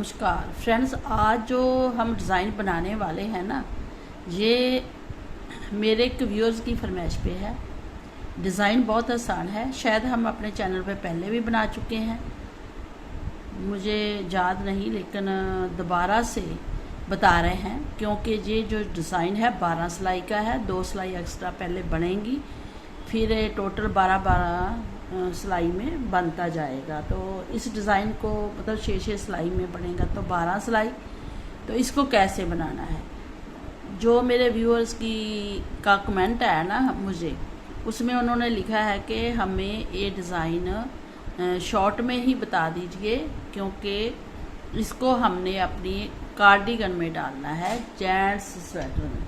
नमस्कार फ्रेंड्स, आज जो हम डिज़ाइन बनाने वाले हैं ना, ये मेरे एक व्यूअर्स की फरमाइश पे है। डिज़ाइन बहुत आसान है, शायद हम अपने चैनल पे पहले भी बना चुके हैं, मुझे याद नहीं, लेकिन दोबारा से बता रहे हैं क्योंकि ये जो डिज़ाइन है 12 सिलाई का है। 2 सिलाई एक्स्ट्रा पहले बनेंगी, फिर टोटल 12 सिलाई में बनता जाएगा। तो इस डिज़ाइन को मतलब 6 सिलाई में बनेगा तो 12 सिलाई। तो इसको कैसे बनाना है, जो मेरे व्यूअर्स का कमेंट आया ना मुझे, उसमें उन्होंने लिखा है कि हमें ये डिज़ाइन शॉर्ट में ही बता दीजिए क्योंकि इसको हमने अपनी कार्डिगन में डालना है, जेंट्स स्वेटर में।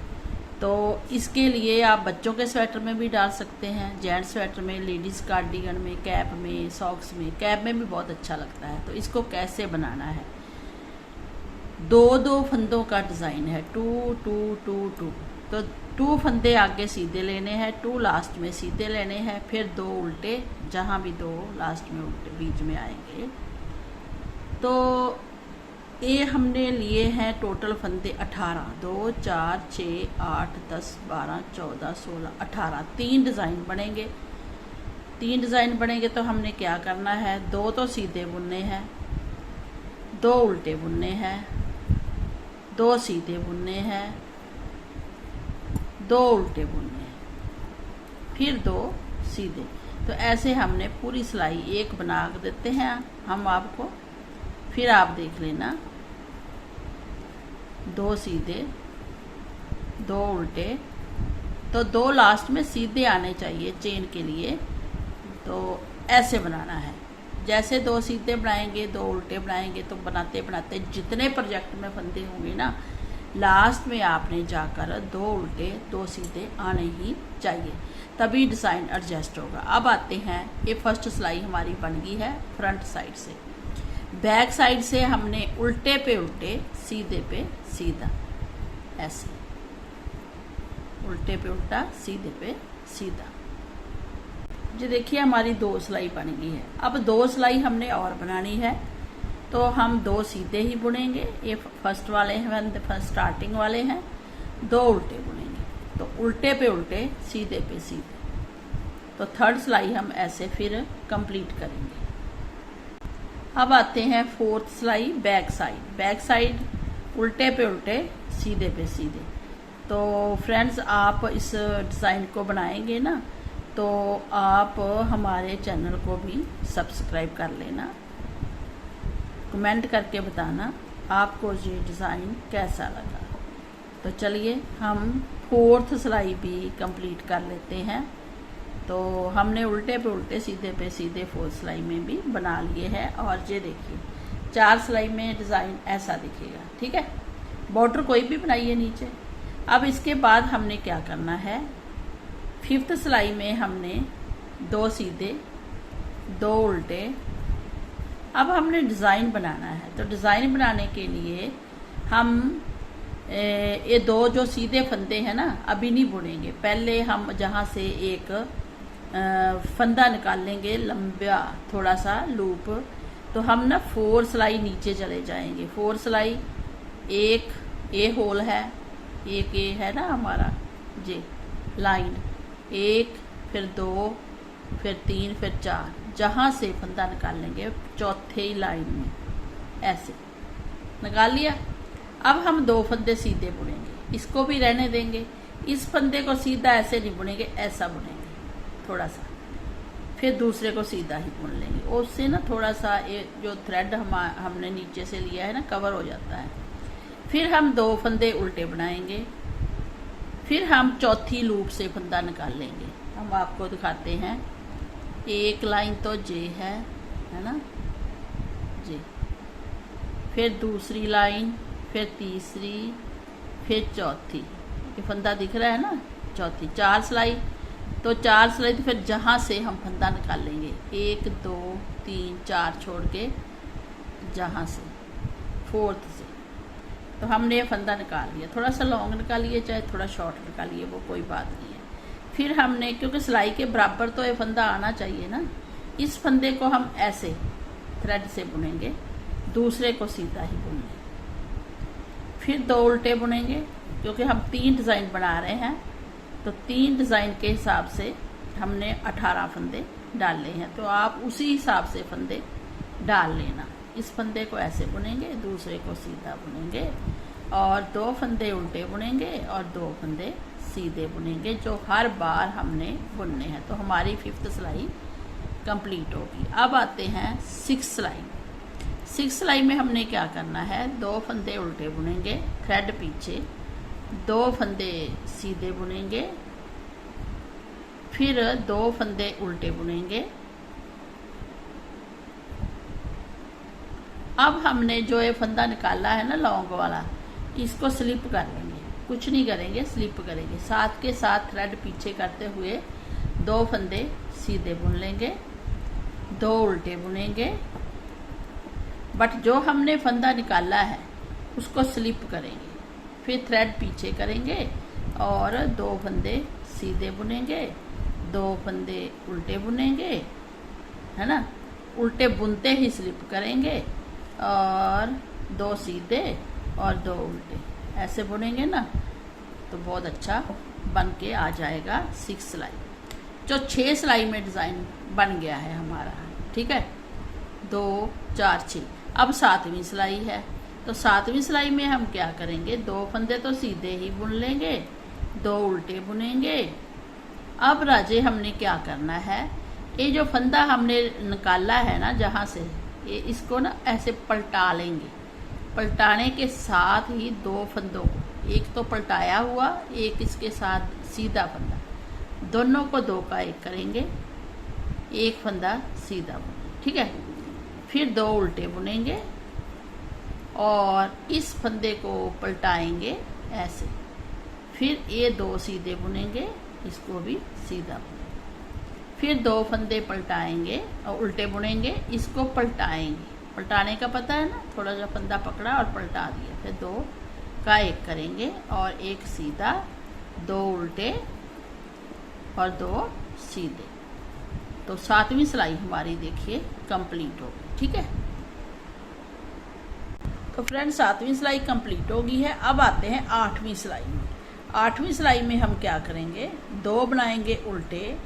तो इसके लिए आप बच्चों के स्वेटर में भी डाल सकते हैं, जेंट्स स्वेटर में, लेडीज़ कार्डिगन में, कैप में, सॉक्स में। कैप में भी बहुत अच्छा लगता है। तो इसको कैसे बनाना है, 2 फंदों का डिज़ाइन है, 2 2 2 2। तो 2 फंदे आगे सीधे लेने हैं, 2 लास्ट में सीधे लेने हैं, फिर 2 उल्टे, जहाँ भी 2 लास्ट में उल्टे बीच में आएंगे। तो ये हमने लिए हैं टोटल फंदे 18, 2 4 6 8 10 12 14 16 18। 3 डिज़ाइन बनेंगे। 3 डिज़ाइन बनेंगे तो हमने क्या करना है, 2 तो सीधे बुनने हैं, 2 उल्टे बुनने हैं, 2 सीधे बुनने हैं, 2 उल्टे बुनने हैं, फिर 2 सीधे। तो ऐसे हमने पूरी सिलाई एक बना देते हैं हम आपको, फिर आप देख लेना। 2 सीधे, 2 उल्टे, तो 2 लास्ट में सीधे आने चाहिए चेन के लिए। तो ऐसे बनाना है, जैसे 2 सीधे बनाएंगे, 2 उल्टे बनाएंगे, तो बनाते बनाते जितने प्रोजेक्ट में फंदे होंगे ना, लास्ट में आपने जाकर 2 उल्टे 2 सीधे आने ही चाहिए, तभी डिज़ाइन एडजस्ट होगा। अब आते हैं, ये फर्स्ट सिलाई हमारी बन गई है फ्रंट साइड से। बैक साइड से हमने उल्टे पे उल्टे, सीधे पे सीधा, ऐसे उल्टे पे उल्टा, सीधे पे सीधा। जी देखिए, हमारी 2 सिलाई बन गई है। अब 2 सिलाई हमने और बनानी है, तो हम 2 सीधे ही बुनेंगे। ये फर्स्ट वाले हैं, फर्स्ट स्टार्टिंग वाले हैं। 2 उल्टे बुनेंगे, तो उल्टे पे उल्टे, सीधे पे सीधे। तो थर्ड सिलाई हम ऐसे फिर कंप्लीट करेंगे। अब आते हैं 4th सिलाई, बैक साइड। बैक साइड उल्टे पे उल्टे, सीधे पे सीधे। तो फ्रेंड्स, आप इस डिज़ाइन को बनाएंगे ना, तो आप हमारे चैनल को भी सब्सक्राइब कर लेना, कमेंट करके बताना आपको ये डिज़ाइन कैसा लगा। तो चलिए हम 4th सिलाई भी कंप्लीट कर लेते हैं। तो हमने उल्टे पे उल्टे, सीधे पे सीधे 4th सिलाई में भी बना लिए हैं। और ये देखिए 4 सिलाई में डिज़ाइन ऐसा दिखेगा, ठीक है। बॉर्डर कोई भी बनाइए नीचे। अब इसके बाद हमने क्या करना है, 5th सिलाई में हमने 2 सीधे, 2 उल्टे। अब हमने डिज़ाइन बनाना है, तो डिज़ाइन बनाने के लिए हम ये 2 जो सीधे फंदे हैं ना, अभी नहीं बुनेंगे। पहले हम जहाँ से एक फंदा निकालेंगे लंबा थोड़ा सा लूप, तो हम ना 4 सिलाई नीचे चले जाएंगे। 4 सिलाई, एक ये होल है, एक ये है ना हमारा जी लाइन, 1 फिर 2 फिर 3 फिर 4, जहाँ से फंदा निकालेंगे चौथे लाइन में, ऐसे निकाल लिया। अब हम 2 फंदे सीधे बुनेंगे, इसको भी रहने देंगे। इस फंदे को सीधा ऐसे नहीं बुनेंगे, ऐसा बुनेंगे थोड़ा सा, फिर दूसरे को सीधा ही बुन लेंगे। उससे ना थोड़ा सा ये जो थ्रेड हमने नीचे से लिया है ना, कवर हो जाता है। फिर हम 2 फंदे उल्टे बनाएंगे, फिर हम चौथी लूप से फंदा निकाल लेंगे। हम आपको दिखाते हैं, एक लाइन तो जे है ना जी, फिर दूसरी लाइन, फिर तीसरी, फिर चौथी। ये फंदा दिख रहा है ना, चौथी। 4 सिलाई, तो 4 सिलाई, तो फिर जहाँ से हम फंदा निकाल लेंगे 1 2 3 4 छोड़ के, जहाँ से 4th से, तो हमने ये फंदा निकाल लिया। थोड़ा सा लॉन्ग निकालिए, चाहे थोड़ा शॉर्ट निकालिए, वो कोई बात नहीं है। फिर हमने, क्योंकि सिलाई के बराबर तो ये फंदा आना चाहिए ना, इस फंदे को हम ऐसे थ्रेड से बुनेंगे, दूसरे को सीधा ही बुनना है। फिर 2 उल्टे बुनेंगे, क्योंकि हम 3 डिज़ाइन बना रहे हैं, तो 3 डिज़ाइन के हिसाब से हमने 18 फंदे डाले हैं, तो आप उसी हिसाब से फंदे डाल लेना। इस फंदे को ऐसे बुनेंगे, दूसरे को सीधा बुनेंगे, और 2 फंदे उल्टे बुनेंगे और 2 फंदे सीधे बुनेंगे, जो हर बार हमने बुनने हैं। तो हमारी 5th सिलाई कंप्लीट होगी। अब आते हैं 6 सिलाई। 6 सिलाई में हमने क्या करना है, 2 फंदे उल्टे बुनेंगे, थ्रेड पीछे, 2 फंदे सीधे बुनेंगे, फिर 2 फंदे उल्टे बुनेंगे। अब हमने जो ये फंदा निकाला है ना लॉन्ग वाला, इसको स्लिप कर लेंगे, कुछ नहीं करेंगे, स्लिप करेंगे। साथ के साथ थ्रेड पीछे करते हुए 2 फंदे सीधे बुन लेंगे, 2 उल्टे बुनेंगे, बट जो हमने फंदा निकाला है उसको स्लिप करेंगे, फिर थ्रेड पीछे करेंगे और 2 फंदे सीधे बुनेंगे, 2 फंदे उल्टे बुनेंगे, है ना। उल्टे बुनते ही स्लिप करेंगे और 2 सीधे और 2 उल्टे, ऐसे बुनेंगे ना, तो बहुत अच्छा बन के आ जाएगा 6 सिलाई। जो 6 सिलाई में डिज़ाइन बन गया है हमारा, ठीक है, 2 4 6। अब 7वीं सिलाई है, तो 7वीं सिलाई में हम क्या करेंगे, 2 फंदे तो सीधे ही बुन लेंगे, 2 उल्टे बुनेंगे। अब राजे हमने क्या करना है, ये जो फंदा हमने निकाला है ना जहाँ से, ये इसको ना ऐसे पलटा लेंगे। पलटाने के साथ ही 2 फंदों को, एक तो पलटाया हुआ, एक इसके साथ सीधा फंदा, दोनों को 2 का 1 करेंगे, एक फंदा सीधा बुनेंगे, ठीक है। फिर 2 उल्टे बुनेंगे और इस फंदे को पलटाएंगे ऐसे, फिर ये 2 सीधे बुनेंगे, इसको भी सीधा बुनेंगे, फिर 2 फंदे पलटाएंगे और उल्टे बुनेंगे, इसको पलटाएंगे। पलटाने का पता है ना, थोड़ा सा फंदा पकड़ा और पलटा दिया, फिर 2 का 1 करेंगे और 1 सीधा, 2 उल्टे और 2 सीधे। तो 7वीं सिलाई हमारी देखिए कंप्लीट हो गई, ठीक है। तो फ्रेंड्स 7वीं सिलाई कंप्लीट हो गई है। अब आते हैं 8वीं सिलाई में। 8वीं सिलाई में हम क्या करेंगे, 2 बनाएंगे उल्टे,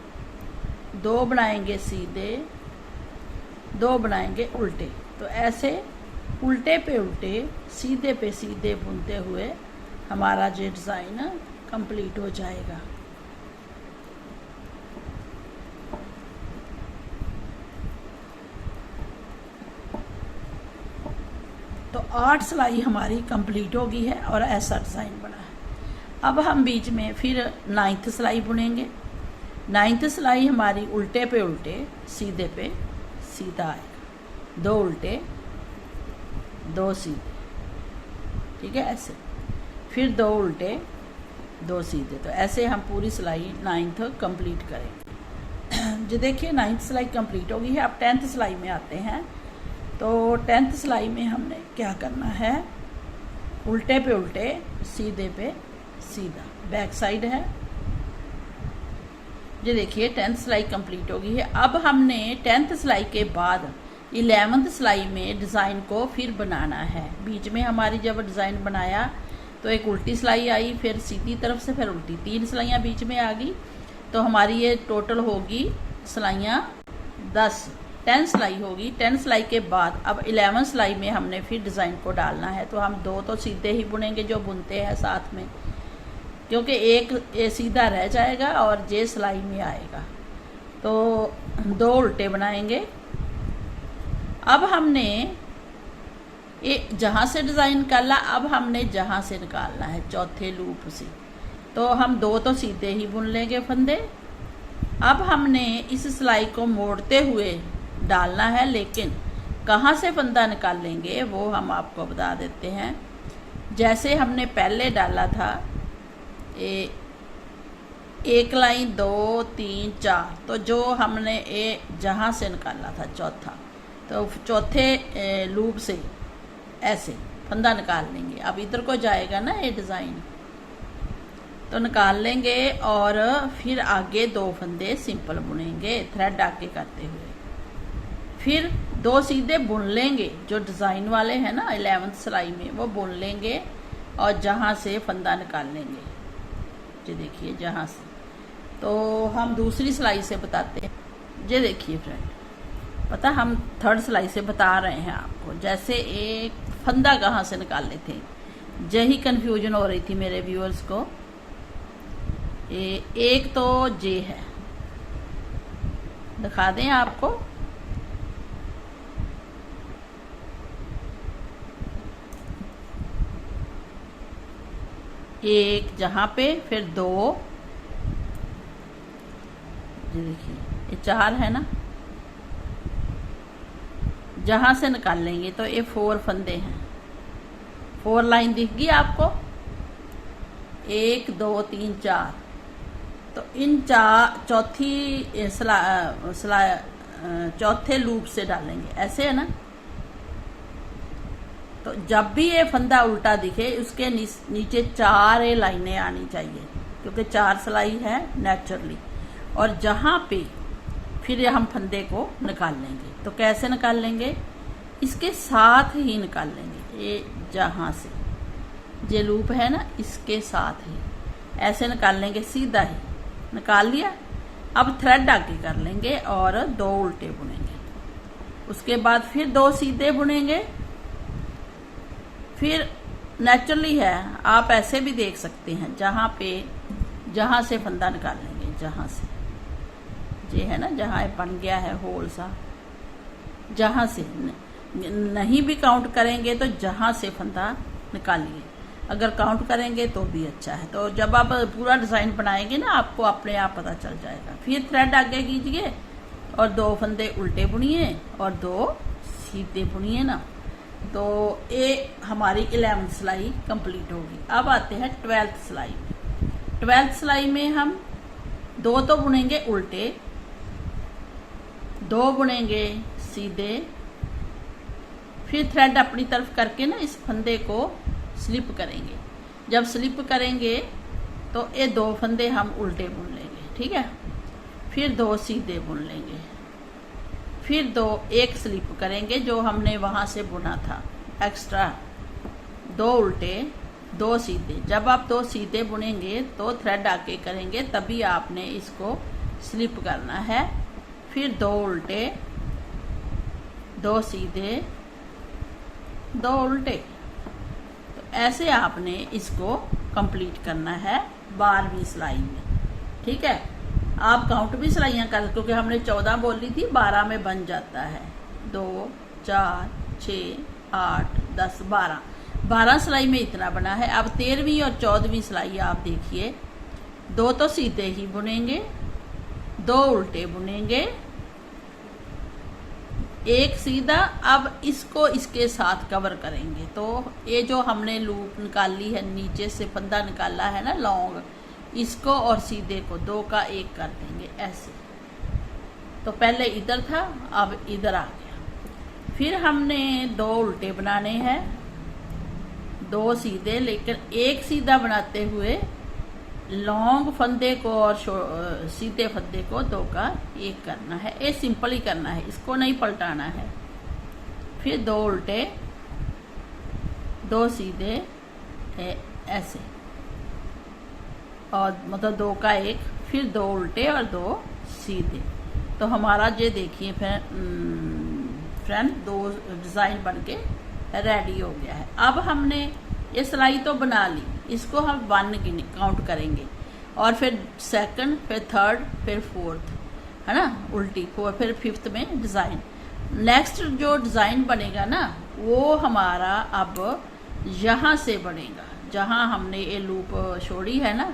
2 बनाएंगे सीधे, 2 बनाएंगे उल्टे। तो ऐसे उल्टे पे उल्टे, सीधे पे सीधे बुनते हुए हमारा ये डिज़ाइन कंप्लीट हो जाएगा। तो 8 सिलाई हमारी कंप्लीट हो गई है और ऐसा डिज़ाइन बना है। अब हम बीच में फिर 9th सिलाई बुनेंगे। 9th सिलाई हमारी उल्टे पे उल्टे, सीधे पे सीधा आएगा, 2 उल्टे 2 सीधे, ठीक है, ऐसे, फिर 2 उल्टे 2 सीधे। तो ऐसे हम पूरी सिलाई 9th कंप्लीट करेंगे। जो देखिए 9th सिलाई कंप्लीट हो गई है। अब 10th सिलाई में आते हैं। तो 10th सिलाई में हमने क्या करना है, उल्टे पे उल्टे, सीधे पे सीधा, बैक साइड है। ये देखिए 10th सिलाई कंप्लीट हो गई है। अब हमने 10th सिलाई के बाद 11th सिलाई में डिज़ाइन को फिर बनाना है। बीच में हमारी जब डिज़ाइन बनाया तो एक उल्टी सिलाई आई, फिर सीधी तरफ से फिर उल्टी, 3 सिलाइयाँ बीच में आ गई। तो हमारी ये टोटल होगी सिलाइयाँ 10 सिलाई होगी। 10 सिलाई के बाद अब 11 सिलाई में हमने फिर डिज़ाइन को डालना है। तो हम 2 तो सीधे ही बुनेंगे जो बुनते हैं साथ में, क्योंकि एक ये सीधा रह जाएगा और ये सिलाई में आएगा। तो 2 उल्टे बनाएंगे। अब हमने ये जहाँ से डिज़ाइन निकाला, अब हमने जहाँ से निकालना है, चौथे लूप से। तो हम 2 तो सीधे ही बुन लेंगे फंदे। अब हमने इस सिलाई को मोड़ते हुए डालना है, लेकिन कहाँ से फंदा निकालेंगे वो हम आपको बता देते हैं। जैसे हमने पहले डाला था, एक लाइन 2 3 4, तो जो हमने ये जहाँ से निकाला था चौथा, तो चौथे लूप से ऐसे फंदा निकाल लेंगे। अब इधर को जाएगा ना ये डिज़ाइन, तो निकाल लेंगे और फिर आगे 2 फंदे सिंपल बुनेंगे थ्रेड आगे करते हुए। फिर 2 सीधे बुन लेंगे, जो डिज़ाइन वाले हैं ना 11th सिलाई में, वो बुन लेंगे और जहाँ से फंदा निकाल लेंगे। ये देखिए जहाँ से, तो हम दूसरी सिलाई से बताते हैं। ये देखिए फ्रेंड, पता हम 3rd सिलाई से बता रहे हैं आपको, जैसे एक फंदा कहाँ से निकाल लेते हैं, यही कन्फ्यूजन हो रही थी मेरे व्यूअर्स को। एक तो जे है, दिखा दें आपको, एक जहाँ पे, फिर 2, ये देखिए ये 4 है ना, जहाँ से निकाल लेंगे तो ये 4 फंदे हैं। 4 लाइन दिख गई आपको, 1 2 3 4। तो इन चौथे लूप से डालेंगे, ऐसे है ना। तो जब भी ये फंदा उल्टा दिखे उसके नीचे 4 लाइनें आनी चाहिए, क्योंकि 4 सिलाई है नेचुरली। और जहाँ पे फिर हम फंदे को निकाल लेंगे, तो कैसे निकाल लेंगे, इसके साथ ही निकाल लेंगे। ये जहाँ से ये लूप है ना, इसके साथ ही ऐसे निकाल लेंगे, सीधा ही निकाल लिया। अब थ्रेड आगे कर लेंगे और 2 उल्टे बुनेंगे, उसके बाद फिर 2 सीधे बुनेंगे। फिर नेचुरली है, आप ऐसे भी देख सकते हैं, जहाँ से फंदा निकाल लेंगे, जहाँ से ये है ना, जहाँ बन गया है होल सा, जहाँ से नहीं भी काउंट करेंगे तो जहाँ से फंदा निकालिए। अगर काउंट करेंगे तो भी अच्छा है। तो जब आप पूरा डिज़ाइन बनाएंगे ना, आपको अपने आप पता चल जाएगा। फिर थ्रेड आगे कीजिए और 2 फंदे उल्टे बुनिए और 2 सीधे बुनिए ना, तो ये हमारी 11th सिलाई कंप्लीट होगी। अब आते हैं 12th सिलाई। 12th सिलाई में हम 2 तो बुनेंगे उल्टे, 2 बुनेंगे सीधे, फिर थ्रेड अपनी तरफ करके ना इस फंदे को स्लिप करेंगे। जब स्लिप करेंगे तो ये 2 फंदे हम उल्टे बुन लेंगे, ठीक है। फिर 2 सीधे बुन लेंगे, फिर 1 स्लिप करेंगे जो हमने वहाँ से बुना था एक्स्ट्रा, 2 उल्टे 2 सीधे। जब आप 2 सीधे बुनेंगे तो थ्रेड आगे करेंगे, तभी आपने इसको स्लिप करना है। फिर 2 उल्टे 2 सीधे 2 उल्टे। तो ऐसे आपने इसको कंप्लीट करना है 12वीं सिलाई में, ठीक है। आप काउंट भी सिलाइयाँ कर, क्योंकि हमने 14 बोली थी, 12 में बन जाता है। 2 4 6 8 10 12 सिलाई में इतना बना है। अब 13वीं और 14वीं सिलाई आप देखिए, 2 तो सीधे ही बुनेंगे, 2 उल्टे बुनेंगे, 1 सीधा। अब इसको इसके साथ कवर करेंगे। तो ये जो हमने लूप निकाली है, नीचे से फंदा निकाला है ना लॉन्ग, इसको और सीधे को 2 का 1 कर देंगे ऐसे। तो पहले इधर था, अब इधर आ गया। फिर हमने 2 उल्टे बनाने हैं, 2 सीधे, लेकिन 1 सीधा बनाते हुए लॉन्ग फंदे को और सीधे फंदे को 2 का 1 करना है। ये सिंपल ही करना है, इसको नहीं पलटाना है। फिर 2 उल्टे 2 सीधे ऐसे, और मतलब 2 का 1, फिर 2 उल्टे और 2 सीधे। तो हमारा ये देखिए फ्रेंड 2 डिज़ाइन बन के रेडी हो गया है। अब हमने ये सिलाई तो बना ली, इसको हम 1 काउंट करेंगे, और फिर 2nd, फिर 3rd, फिर 4th, है ना, उल्टी, फिर 5th में डिज़ाइन। नेक्स्ट जो डिज़ाइन बनेगा ना, वो हमारा अब यहाँ से बनेगा, जहाँ हमने ये लूप छोड़ी है ना,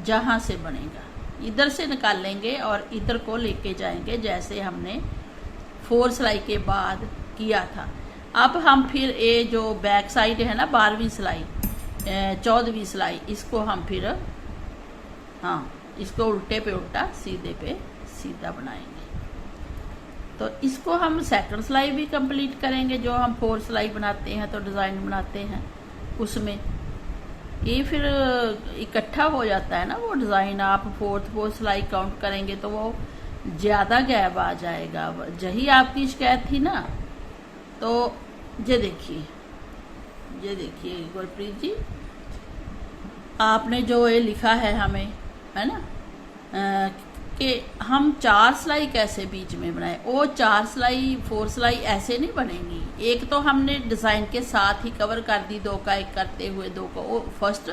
जहाँ से बनेगा। इधर से निकाल लेंगे और इधर को लेके जाएंगे, जैसे हमने 4 सिलाई के बाद किया था। अब हम फिर ये जो बैक साइड है ना, 12वीं सिलाई 14वीं सिलाई, इसको हम फिर इसको उल्टे पे उल्टा, सीधे पे सीधा बनाएंगे। तो इसको हम 2nd सिलाई भी कंप्लीट करेंगे, जो हम 4 सिलाई बनाते हैं तो डिज़ाइन बनाते हैं उसमें। ये फिर इकट्ठा हो जाता है ना वो डिज़ाइन। आप 4th सिलाई काउंट करेंगे तो वो ज़्यादा गैप आ जाएगा। यही आपकी शिकायत थी ना। तो ये देखिए गुरप्रीत जी, आपने जो ये लिखा है हमें, है ना, कि हम 4 सिलाई कैसे बीच में बनाए। वो 4 सिलाई 4 सिलाई ऐसे नहीं बनेंगी। एक तो हमने डिज़ाइन के साथ ही कवर कर दी, 2 का 1 करते हुए 2 को, वो फर्स्ट,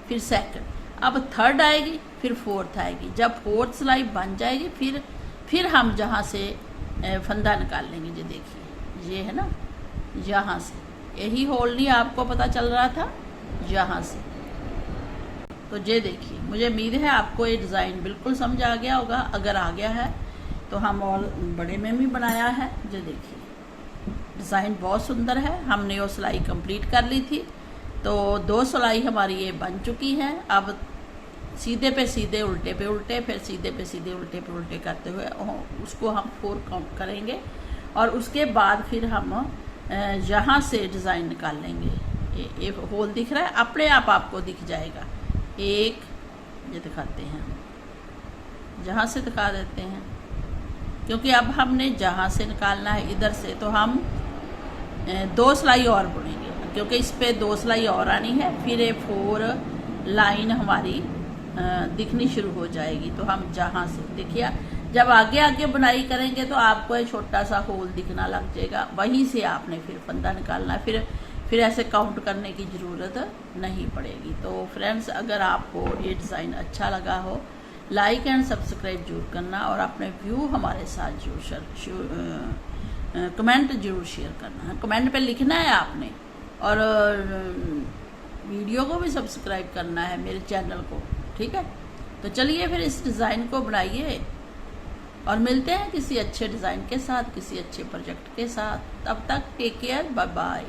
फिर सेकंड, अब थर्ड आएगी, फिर फोर्थ आएगी। जब फोर्थ सिलाई बन जाएगी फिर हम जहाँ से फंदा निकाल लेंगे। ये देखिए, ये है ना, यहाँ से, यही होल नहीं आपको पता चल रहा था, यहाँ से। तो ये देखिए, मुझे उम्मीद है आपको ये डिज़ाइन बिल्कुल समझ आ गया होगा। अगर आ गया है तो हम और बड़े में भी बनाया है। ये देखिए, डिज़ाइन बहुत सुंदर है। हमने वो सिलाई कंप्लीट कर ली थी, तो 2 सिलाई हमारी ये बन चुकी है। अब सीधे पे सीधे, उल्टे पे उल्टे, फिर सीधे पे सीधे, उल्टे पे उल्टे करते हुए उसको हम 4 काउंट करेंगे, और उसके बाद फिर हम यहाँ से डिज़ाइन निकाल लेंगे। ये होल दिख रहा है, अपने आप आपको दिख जाएगा। एक ये दिखाते हैं, जहाँ से दिखा देते हैं, क्योंकि अब हमने जहाँ से निकालना है इधर से, तो हम 2 सिलाई और बुनेंगे, क्योंकि इस पे 2 सिलाई और आनी है। फिर ये 4 लाइन हमारी दिखनी शुरू हो जाएगी। तो हम जहाँ से, देखिए, जब आगे आगे बुनाई करेंगे तो आपको एक छोटा सा होल दिखना लग जाएगा, वहीं से आपने फिर फंदा निकालना है। फिर ऐसे काउंट करने की ज़रूरत नहीं पड़ेगी। तो फ्रेंड्स, अगर आपको ये डिज़ाइन अच्छा लगा हो, लाइक एंड सब्सक्राइब जरूर करना, और अपने व्यू हमारे साथ जरूर कमेंट जरूर शेयर करना है। कमेंट पे लिखना है आपने, और वीडियो को भी सब्सक्राइब करना है, मेरे चैनल को, ठीक है। तो चलिए फिर इस डिज़ाइन को बनाइए, और मिलते हैं किसी अच्छे डिज़ाइन के साथ, किसी अच्छे प्रोजेक्ट के साथ। तब तक टेक केयर, बाय बाय।